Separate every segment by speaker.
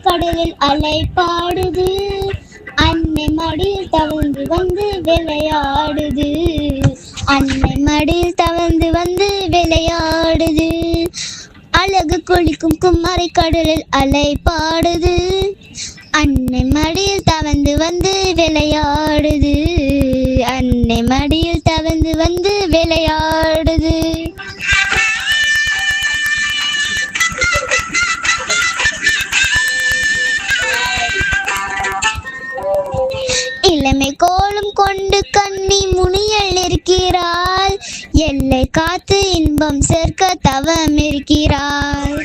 Speaker 1: கடலில் அலை பாடுது, அன்னை மடியில் தவழ்ந்து வந்து விளையாடுது. அன்னை மடியில் தவழ்ந்து வந்து விளையாடுது. அழகு குளிக்கும் குமரி கடலில் அலை பாடுது, அன்னை மடியில் தவழ்ந்து வந்து விளையாடுது. அன்னை மடியில் தவழ்ந்து வந்து விளையாடுது. இளமை கோலம் கொண்டு கன்னி முனியல் இருக்கிறாள், எல்லை காத்து இன்பம் சேர்க்க தவம் இருக்கிறாள்.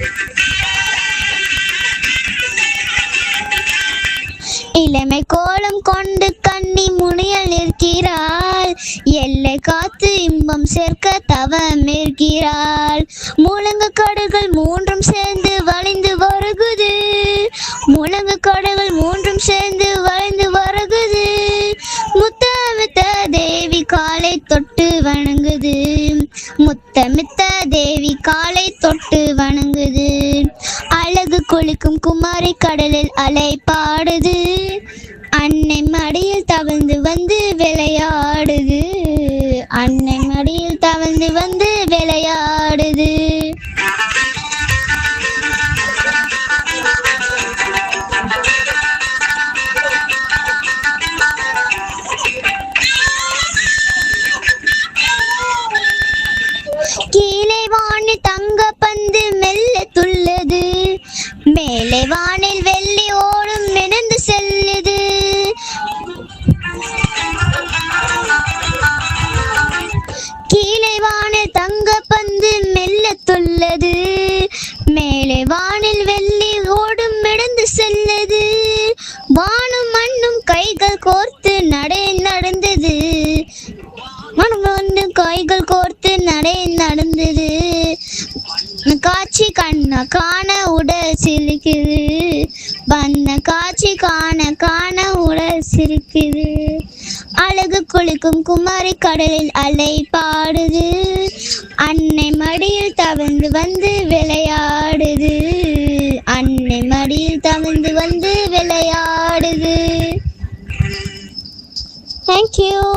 Speaker 1: இளமை கோலம் கொண்டு கன்னி முனியல் இருக்கிறாள், எல்லை காத்து இன்பம் சேர்க்க தவம் இருக்கிறாள். முழங்கு கடல்கள் மூன்றும் சேர்ந்து வளைந்து வருகுது, முழங்கு கடல்கள் மூன்றும் சேர்ந்து வளைந்து வருகுது. முத்தமித்த தேவி காலை தொட்டு வணங்குது, முத்தமித்த தேவி காலை தொட்டு வணங்குது. அழகு குளிக்கும் குமரி கடலில் அலை பாடுது, அன்னை மடியில் தவழ்ந்து வந்து விளையாடுது. அன்னை மடியில் தவழ்ந்து வந்து விளையாடுது. கீழே வானில் தங்க பந்து மெல்ல துள்ளது, மேலே வானில் வெள்ளி ஓடும் மிதந்து செல்லுது. கீழே வானில் தங்க பந்து மெல்ல துள்ளது, மேலே வானில் வெள்ளி ஓடும் மிதந்து செல்லுது. வானும் மண்ணும் கைகள் கோர்த்து நடை நடந்தது, மனம் கைகள் கோர்த்து நடை நடந்தது. காட்சி கண்ண காண உடல் சிரிக்குது, வந்த காட்சி காண காண உடல் சிரிக்குது. அழகு குளிக்கும் குமரி கடலில் அலை பாடுது, அன்னை மடியில் தவழ்ந்து வந்து விளையாடுது. அன்னை மடியில் தவழ்ந்து வந்து விளையாடுது. Thank you.